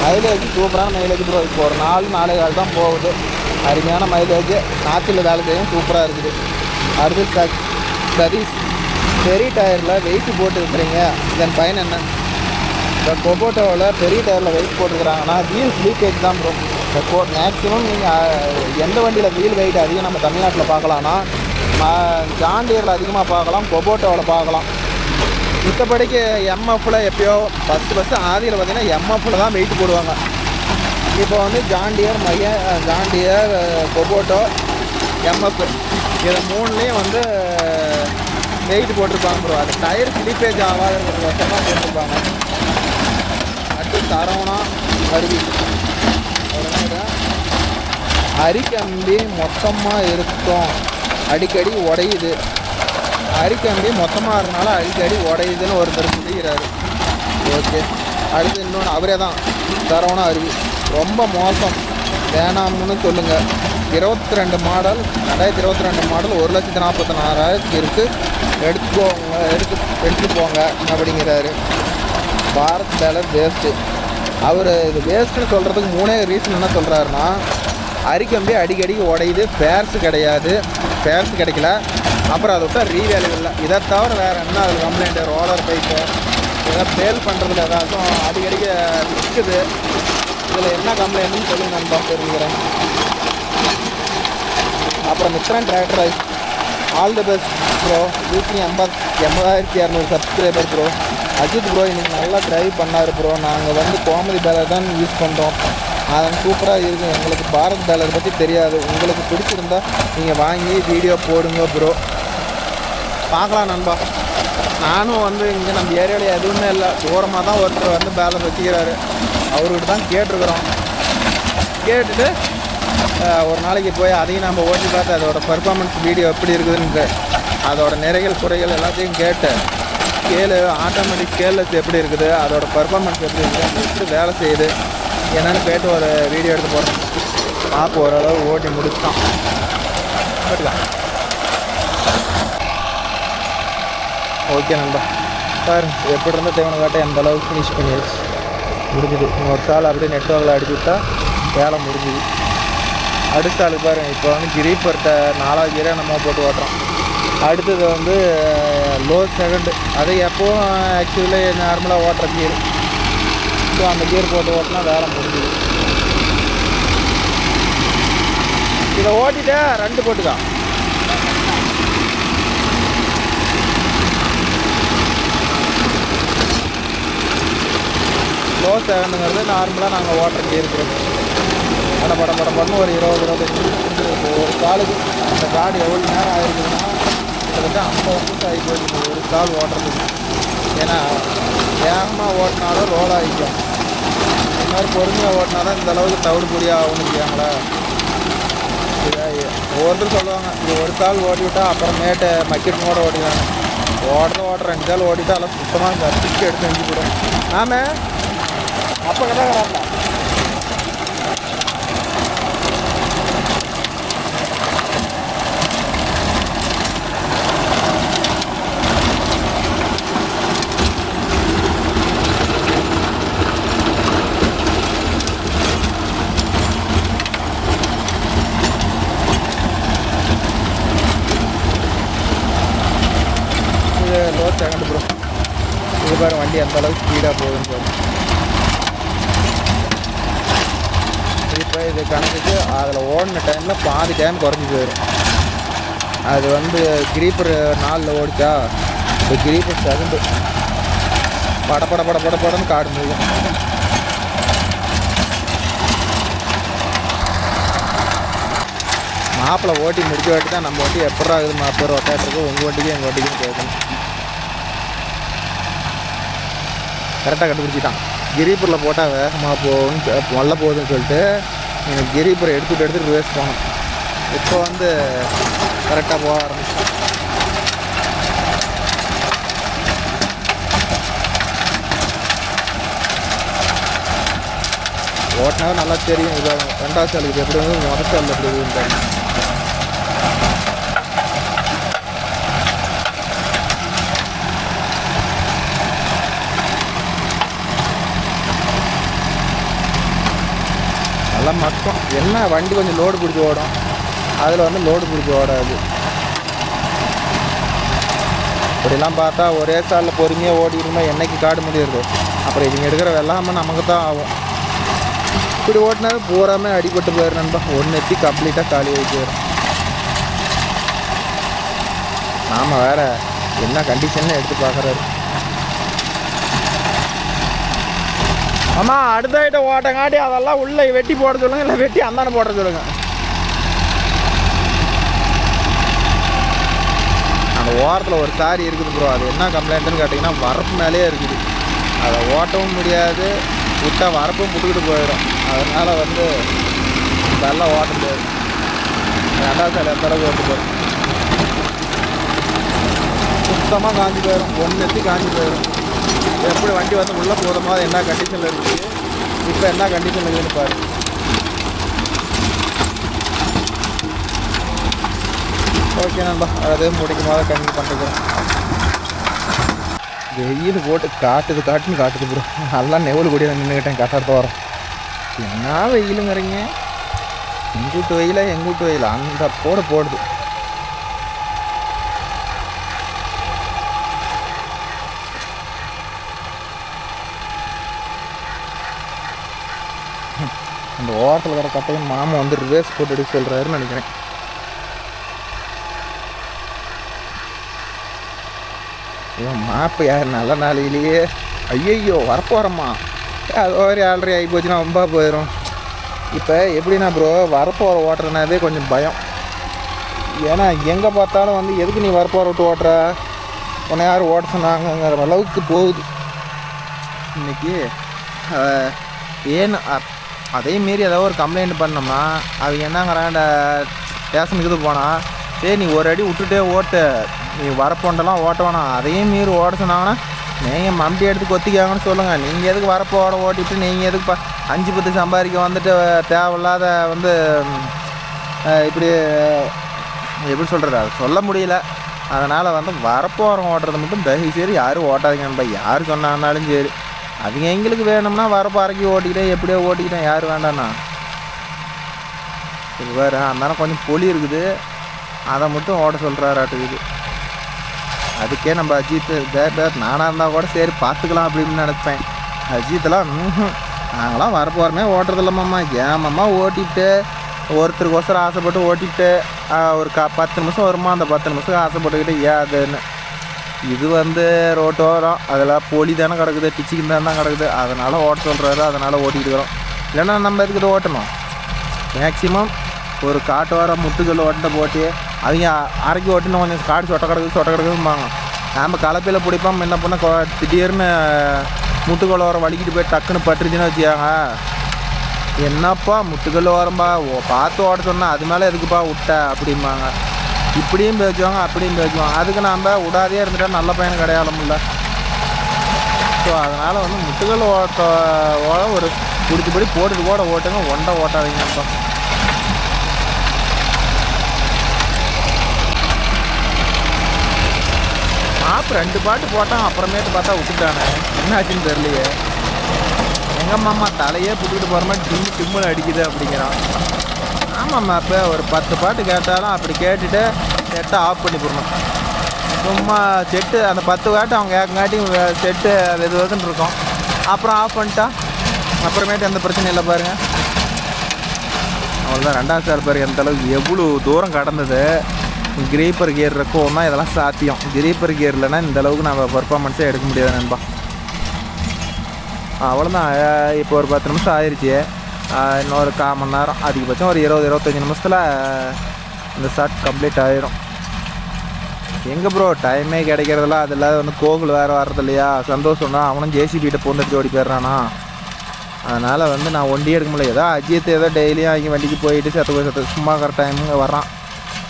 மைலேஜ் சூப்பரான மைலேஜ் ப்ரோ. இப்போ ஒரு 4 தான் போகுது, அருமையான மைலேஜ், நாட்டில் வேலை செய்யும், சூப்பராக இருக்குது. அடுத்து சதீஷ், பெரிய டயரில் வெயிட் போட்டு இருக்கிறீங்க, இதன் பயன் என்ன? இந்த கொபோட்டோவில் பெரிய டயரில் வெயிட் போட்டுருக்குறாங்கன்னா வீல் லீக்கேஜ் தான் ப்ரோ. இப்போ மேக்ஸிமம் நீங்கள் எந்த வண்டியில் வீல் வெயிட் அதிகம் நம்ம தமிழ்நாட்டில் பார்க்கலான்னா ஜாண்டியரில் அதிகமாக பார்க்கலாம், கொபோட்டோவில் பார்க்கலாம். மித்தபடிக்கு எம்எஃப்பில் எப்போயோ ஃபஸ்ட்டு ஆதியில் பார்த்திங்கன்னா எம்எஃப்பில் தான் வெயிட் போடுவாங்க. இப்போ வந்து ஜாண்டியர் கொபோட்டோ எம்எஃப் இது 3லேயும் வந்து வெயிட் போட்டிருப்பாங்க ப்ரோ. அது டயர் ஸ்லிப்பேஜ் ஆகாதுங்கிறது வருஷமாக போட்டிருப்பாங்க. அடுத்து சரவணா அருவி அரிக்கம்பி மொத்தமாக இருக்கும், அடிக்கடி உடையுது. அரிக்கம்பி மொத்தமாக இருக்கனால அடிக்கடி உடையுதுன்னு ஒருத்தர் சொல்லிக்கிறாரு. ஓகே. அடுத்து இன்னொன்று அவரே தான், சரவணா அருவி ரொம்ப மோசம், வேணாம்னு சொல்லுங்கள். 22 மாடல் 2022 மாடல் 1,44,000 இருக்குது, எடுத்து போங்க அப்படிங்கிறாரு. Bharat baler waste. அவர் இது வேஸ்ட்டுன்னு சொல்கிறதுக்கு 3 ரீசன் என்ன சொல்கிறாருன்னா, அரிக்கம்பி அடிக்கடிக்கு உடையுது, ஃபேர்ஸு கிடைக்கல, அப்புறம் அதை விட்டால் ரீவேல்யூ இல்லை. இதை தவிர வேறு என்ன அதில் கம்ப்ளைண்ட்டு? ரோலர் பைப்பு ஏதாவது சேல் பண்ணுறதுல ஏதாச்சும் அடிக்கடிக்கு நிற்குது. இதில் என்ன கம்ப்ளைண்ட்டுன்னு சொல்லி நான் தெரிஞ்சுக்கிறேன். அப்புறம் Mithran tractor all the best bro, weekly 80,200 subscriber bro. Ajith bro இன்றைக்கி நல்லா ட்ரைவ் பண்ணார் ப்ரோ. நாங்கள் வந்து கோமதி பேலர் தான் யூஸ் பண்ணுறோம், அது சூப்பராக இருக்கும். எங்களுக்கு பாரத் பேலர் பற்றி தெரியாது, உங்களுக்கு பிடிச்சிருந்தா நீங்கள் வாங்கி வீடியோ போடுங்க ப்ரோ. பார்க்கலாம் நண்பா. நானும் வந்து இங்கே நம்ம ஏரியாவில் எதுவுமே இல்லை, தூரமாக தான் ஒருத்தர் வந்து பேலர் வச்சுக்கிறாரு, அவர்கிட்ட தான் கேட்டிருக்கிறோம். கேட்டுட்டு ஒரு நாளைக்கு போய் அதையும் நம்ம ஓட்டி பார்த்து அதோட பர்ஃபார்மன்ஸ் வீடியோ எப்படி இருக்குதுன்னு, அதோட நிறைகள் குறைகள் எல்லாத்தையும் கேளு. ஆட்டோமேட்டிக் ஸ்கேல்லஸ் எப்படி இருக்குது, அதோட பர்ஃபார்மன்ஸ் எப்படி இருக்குது, எப்படி வேலை செய்யுது என்னென்னு கேட்டு ஒரு வீடியோ எடுத்து போகிறோம். ஆப் ஓரளவு ஓட்டி முடிச்சுட்டான். போட்டுக்கலாம். ஓகே நண்பா, சார் எப்படி இருந்தால் தேவனை காட்ட எந்த அளவுக்கு ஃபினிஷ் பண்ணிடுச்சு, முடிஞ்சுது. ஒரு சால் அப்படியே நெட்வொர்க்கில் அடிச்சு விட்டா வேலை முடிஞ்சுது. அடுத்த ஆளுக்கு பாருங்கள், இப்போ வந்து கிரீப்பர்கிட்ட 4வது கியரை நம்ம போட்டு ஓட்டுறோம். அடுத்தது வந்து லோ செகண்டு, அது எப்போவும் ஆக்சுவலி நார்மலாக ஓட்டுற கியர். ஸோ அந்த கியர் போட்டு ஓட்டினா வேலை முடிஞ்சுது. இதை ஓட்டிட்டு 2 போட்டுக்கான். லோ செகண்டுங்கிறது நார்மலாக நாங்கள் ஓட்டுற கியர் இருக்கிறோம். படம்னு ஒரு 20-25 நிமிஷம் ஒரு காலுக்கு. அந்த காடு எவ்வளோ நேரம் ஆகிருக்குதுன்னா கிட்டத்தட்ட 50 நிமிஷம் ஆகி போயிடுது ஒரு கால் ஓட்டுறதுக்கு. ஏன்னா வேகமாக ஓட்டினாலும் ரோல் ஆகிக்கும், இந்த மாதிரி பொறுமையாக ஓட்டினா தான் இந்த அளவுக்கு தவிடு பொடியாக ஆகும்னு இருக்காங்களா. ஒவ்வொருத்தரும் சொல்லுவாங்க, இது ஒரு கால் ஓட்டி விட்டால் அப்புறமேட்டு மக்கிட்டு கூட ஓட்டிக்கிறாங்க. ஓடுற 2 கால் ஓடிட்டு அதெல்லாம் சுத்தமாக கத்திக்கு எடுத்து செஞ்சு போடும். ஆமாம் அப்போ கதாகிறாங்களா லோட் செகண்ட் ப்ரோ. இது பாரு வண்டி அந்த அளவுக்கு ஸ்பீடாக போகுதுன்னு சொல்லி இப்போ இது கணக்குக்கு அதில் ஓடின டைமில் பாதி டைம் குறைஞ்சி போயிடும். அது வந்து கிரீப்பர் 4ல் ஓடிச்சா இப்போ கிரீப்பர் செகண்டு படன்னு காடு முடியும். மாப்பிள்ளை ஓட்டி முடிக்க வாட்டி தான் நம்ம வண்டி எப்படா ஆகுது மாப்பிள்ளை ரொட்டாட்டருக்கு உங்கள் வண்டிக்கும் எங்கள் வண்டிக்கும் கேட்கணும். கரெக்டாக கண்டுபிடிச்சிட்டான். கிரீப்பரில் போட்டால் வேகமாக போகும்னு நல்ல போகுதுன்னு சொல்லிட்டு எனக்கு கிரீப்பரை எடுத்துகிட்டு ரிவர்ஸ் போனோம். இப்போ வந்து கரெக்டாக போக ஆரம்பிச்சிட்டான். ஓட்டினாவே நல்லா தெரியும். இது 2வது சாலுக்கு எப்படி வந்து முதல் சாலில் எப்படி இருக்குன்னு. நல்லா மக்கம். என்ன வண்டி கொஞ்சம் லோடு பிடிச்சி ஓடும், அதில் வந்து லோடு பிடிச்சி ஓடாது. இப்படிலாம் பார்த்தா ஒரே சாலில் பொறுமையாக ஓடிக்கணுமா என்னைக்கு காடு முடியாது. அப்புறம் இவங்க எடுக்கிற வெள்ளாமல் நமக்கு தான் ஆகும். இப்படி ஓட்டினாவே பூராமே அடிபட்டு போயிடும் நண்பா. ஒன்று எத்தி கம்ப்ளீட்டாக காலி ஆகி போயிடும். நாம் வேறு என்ன கண்டிஷன்னு எடுத்து பார்க்குறாரு. ஆமாம் அடுத்த ஐட்டம் ஓட்டங்காட்டி அதெல்லாம் உள்ளே வெட்டி போட சொல்லுங்கள், இல்லை வெட்டி அந்தானே போட சொல்லுங்கள். அந்த ஓரத்தில் ஒரு சாரி இருக்குது ப்ரோ. அது என்ன கம்ப்ளைண்ட்டுன்னு கேட்டிங்கன்னா வரப்பு மேலேயே இருக்குது. அதை ஓட்டவும் முடியாது, விட்டால் வரப்பும் புட்டுக்கிட்டு போயிடும். அதனால் வந்து இதெல்லாம் ஓட்ட முடியாது. 2வது சாலை எந்த அளவுக்கு ஓட்டு போயிடும், சுத்தமாக காஞ்சி போயிடும். 1 எத்தி காஞ்சி போயிடும். எப்படி வண்டி வந்து உள்ளே போதுமோ அது என்ன கண்டிஷனில் இருக்குது, இப்போ என்ன கண்டிஷனில் இருக்குதுன்னு பாரு. ஓகே நண்பா, அது முடிக்கும் போது கண்டிப்பாக பண்ணிக்கிறேன். வெயில் போட்டு காட்டுன்னு ப்ரோ. நல்லா நெவல் கூடிய நின்றுக்கிட்டேன் கட்டாரத்தை வரோம். என்ன வெயிலுங்கிறீங்க, எங்கூட்டு வெயில அந்த போடுது. அந்த ஓரத்தில் வர கட்டையும் மாமா வந்து ரிவர்ஸ் போட்டு எடுக்க சொல்கிறாருன்னு நினைக்கிறேன். இவன் மாப்பு யார் நல்ல நாளையிலேயே ஐயோ வரப்போகிறோம்மா அது ஒரு 7:30 ஆகி போச்சுன்னா ரொம்ப போயிடும். இப்போ எப்படின்னா ப்ரோ வரப்போகிற ஓட்டுறதுனாவே கொஞ்சம் பயம். ஏன்னா எங்கே பார்த்தாலும் வந்து எதுக்கு நீ வரப்போகிற விட்டு ஓட்டுற, உன்னை யார் ஓட்ட சொன்னாங்கிற அளவுக்கு போகுது இன்றைக்கி. ஏன்னு அதே மாரி ஏதாவது ஒரு கம்ப்ளைண்ட் பண்ணோம்னா அவங்க என்னங்கிறாங்க ஸ்டேஷனுக்கு இது போனால் சரி நீ ஒரு அடி விட்டுட்டே ஓட்டு, நீ வரப்போண்டெல்லாம் ஓட்ட வேணாம். அதையும் மீறி ஓட சொன்னாங்கன்னா நீங்கள் மம்பி எடுத்து கொத்திக்காங்கன்னு சொல்லுங்கள். நீங்கள் எதுக்கு வரப்போ ஓட்டிட்டு நீங்கள் எதுக்கு 5-10 சம்பாதிக்க வந்துட்டு தேவையில்லாத வந்து இப்படி எப்படி சொல்கிறது அது சொல்ல முடியல. அதனால் வந்து வரப்போகிறவங்க ஓட்டுறது மட்டும் தயவு சரி யாரும் ஓட்டாதீங்க நண்பா. யார் சொன்னாங்கனாலும் சரி அவங்க எங்களுக்கு வேணும்னா வரப்போ இறக்கி ஓட்டிக்கிட்டேன் எப்படியோ ஓட்டிக்கிட்டேன், யார் வேண்டாண்ணா. இது வேறு அதனால கொஞ்சம் பொலி இருக்குது, அதை மட்டும் ஓட சொல்கிறாராட்டுக்குது. அதுக்கே நம்ம அஜித் பேர் நானாக இருந்தால் கூட சரி பார்த்துக்கலாம் அப்படின்னு நினப்பேன். அஜித்தெல்லாம் நாங்களாம் வரப்போகிறமே ஓட்டுறதில்லம்மா, ஏமாம்மா ஓட்டிகிட்டு ஒருத்தருக்கோசரம் ஆசைப்பட்டு ஓட்டிகிட்டு ஒரு 10 நிமிஷம் வருமா, அந்த 10 நிமிஷம் ஆசைப்பட்டுக்கிட்டு ஏதுன்னு. இது வந்து ரோட்டோரம் அதில் போலி தானே கிடக்குது, டிச்சிக்கு தான் கிடக்குது, அதனால் ஓட்ட சொல்கிறாரு, அதனால் ஓட்டிகிட்டு இருக்கிறோம். இல்லைன்னா நம்ம இதுக்கு இதை ஓட்டணும். மேக்ஸிமம் ஒரு காட்டு வர முட்டுக்கல் ஓட்ட போட்டு அவங்க அரைக்கி ஓட்டினா கொஞ்சம் காடு சொட்ட கிடக்குதும்பாங்க. நம்ம கலப்பையில் பிடிப்போம் என்ன பண்ண திடீர்னு முட்டுக்கல் ஓரம் வலிக்கிட்டு போய் டக்குன்னு பட்டுருச்சுன்னு வச்சுக்காங்க, என்னப்பா முட்டுக்கல் ஓரம்பா பார்த்து ஓட்ட சொன்னால் அது மேலே எதுக்குப்பா விட்ட அப்படிம்பாங்க. இப்படியும் பேசுவாங்க அப்படியும் பேசுவாங்க. அதுக்கு நாம் விடாதே இருந்துட்டா நல்ல பையன் கிடையாதுமில்ல. ஸோ அதனால் வந்து முட்டுகள் ஓட ஒரு பிடிச்சபடி போட்டுட்டு கூட ஓட்டுங்க, ஒண்டை ஓட்டாதீங்கப்பா. மாப்பு 2 பாட்டு போட்டான், அப்புறமேட்டு பார்த்தா விட்டுட்டானே, என்னாச்சுன்னு தெரியலையே. எங்கள் மாமா தலையே புட்டுக்கிட்டு போகிற மாதிரி டிம்முன்னு அடிக்குது அப்படிங்கிறான். ஆமாம்மா, இப்போ ஒரு 10 பாட்டு கேட்டாலும் அப்படி கேட்டுட்டு செட்டை ஆஃப் பண்ணி போடணும். சும்மா செட்டு அந்த 10 பாட்டு அவங்க கேட்கங்காட்டியும் செட்டு அது எதுன்னு இருக்கும். அப்புறம் ஆஃப் பண்ணிட்டா அப்புறமேட்டு எந்த பிரச்சனையும் இல்லை பாருங்கள். அவ்வளோதான். 2ஆவது சார் பாருங்கள் எந்த அளவுக்கு எவ்வளோ தூரம் கடந்தது. கிரீப்பர் கியர் இருக்கோன்னா இதெல்லாம் சாத்தியம். கிரீப்பர் கியர் இல்லைன்னா இந்த அளவுக்கு நம்ம பர்ஃபார்மன்ஸே எடுக்க முடியாது நண்பா. அவ்வளோதான். இப்போ ஒரு 10 நிமிஷம் ஆயிடுச்சு. இன்னொரு 1/4 மணி நேரம், அதிகபட்சம் ஒரு 20-25 நிமிஷத்தில் இந்த ஷாட் கம்ப்ளீட் ஆகிரும். எங்கே ப்ரோ டைமே கிடைக்கிறதில்ல. அது இல்லாத வந்து கோகுல் வேறு வர்றது இல்லையா. சந்தோஷம்னா அவனும் ஜேசிபிகிட்ட பூந்துட்டு ஓடி போயிடுறானா. அதனால் வந்து நான் ஒண்டியே எடுக்க முடியல. ஏதோ அஜித் ஏதோ டெய்லியும் அவங்க வண்டிக்கு போயிட்டு சத்து சும்மா கரெக்ட் டைமுங்க வர்றான்.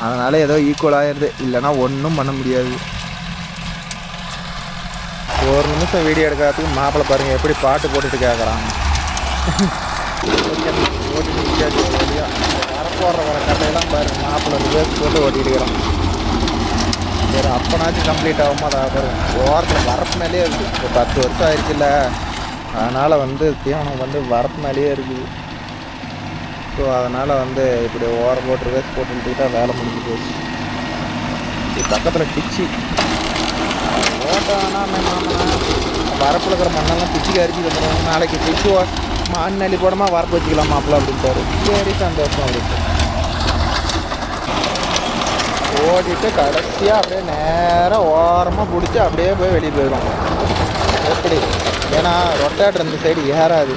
அதனால் ஏதோ ஈக்குவல் ஆகிடுது. இல்லைனா ஒன்றும் பண்ண முடியாது. ஒரு நிமிஷம் வீடியோ எடுக்கிறதுக்கு மாப்பிள்ளை பாருங்கள் எப்படி பாட்டு போட்டுட்டு கேட்குறாங்க. ஓட்டிட்டு வரப்போடுற வர கதையெல்லாம் பாருங்கள். மாப்பிள்ளை ரிவர்ஸ் போட்டு ஓட்டிட்டு இருக்கிறான். சரி அப்போனாச்சும் கம்ப்ளீட் ஆகுமா? அதை பாருங்கள் ஓரத்தில் வரப்பு மேலேயே இருக்குது. இப்போ 10 வருஷம் ஆயிடுச்சுல்ல. அதனால் வந்து தீவனம் வந்து வரப்பு மேலேயே இருக்குது. ஸோ அதனால் வந்து இப்படி ஓரம் போட்டு ரிவர்ஸ் போட்டுக்கிட்டா வேலை முடிஞ்சு போச்சு. இது பக்கத்தில் டிச்சி ஓட்டானா வரப்பில் இருக்கிற மண்ணெல்லாம் பிச்சுக்கு அரிச்சு வந்துடுவாங்க. நாளைக்கு பிச்சு மண்ணள்ளி போடாமா வரப்பு வச்சுக்கலாம் மாப்பிள்ள அப்படின்ட்டாரு. சரி சந்தோஷம் இருக்கு. ஓடிட்டு கடைசியாக அப்படியே நேராக ஓரமாக பிடிச்சி அப்படியே போய் வெளியே போயிடும். எப்படி? ஏன்னா ரொட்டேட்டர் இந்த சைடு ஏறாது.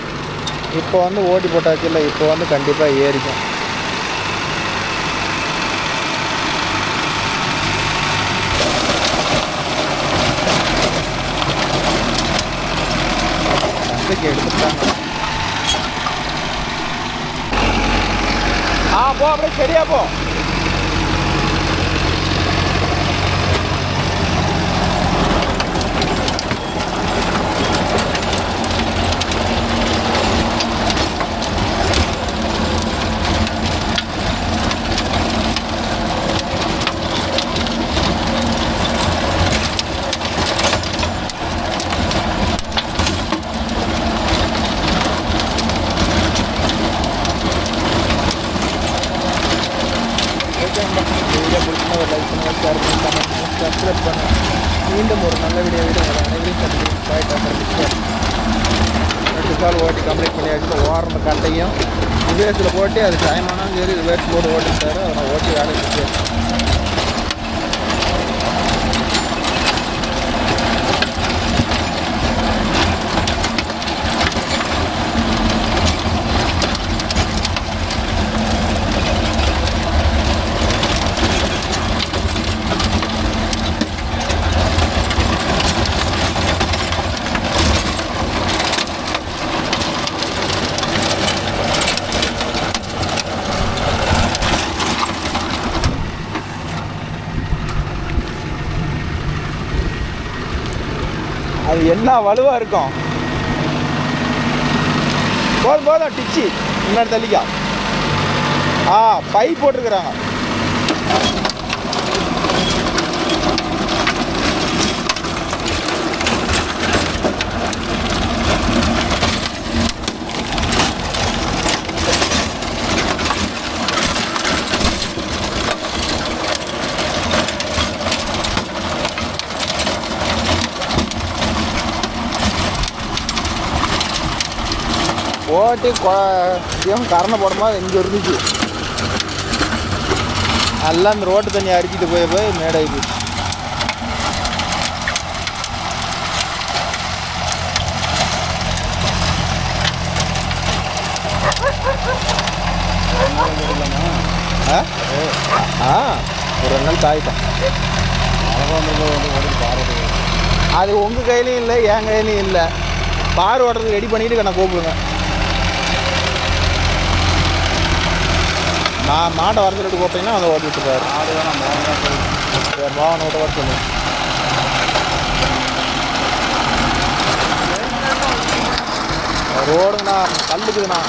இப்போ வந்து ஓட்டி போட்டாச்சு இல்லை, இப்போ வந்து கண்டிப்பாக ஏறிக்கும். நம்பிக்கை எடுத்துட்டாங்க. போ அப்படியே சரியா போ. சப்ஸ்கிரைப் பண்ண மீண்டும் ஒரு நல்ல வீடியோவில் அனைவரையும் சந்திக்கிறேன். பாய் டாக்டர். 2 கால் ஓட்டி கம்ப்ளீட் பண்ணியாச்சு. ஓரந்த கட்டையும் ரிவேர்ஸில் போட்டு அது டைமானாலும் சரி ரிவேர்ஸ் போட்டு ஓட்டிட்டாரு. அவனை ஓட்டி வேலை செஞ்சு அது என்ன வலுவாக இருக்கும். போதும் டிச்சி முன்னாடி தள்ளிக்கா. பை போட்டிருக்கிறாங்க. ஓட்டி கரணை போடும்போது இங்கே இருந்துச்சு. எல்லாம் இந்த ரோட்டு தண்ணி அரிச்சிட்டு போய் மேடாகி போச்சு. ஒரு 2 நாள் காய்ட்டான். அது உங்கள் கையிலையும் இல்லை, என் கையிலையும் இல்லை. பார் ஓட்டுறதுக்கு ரெடி பண்ணிவிட்டு நான் கூப்பிடுங்க. நான் மாட்டை வர சொல்லிட்டு கூப்பிட்டீங்கன்னா அதை ஓட்டி விட்டுருக்காரு. ஆடு வேணாம் சரி வாகனம் விட்டு வர சொல்லு. ரோடுங்கண்ணா கல்லுக்குதுண்ணா.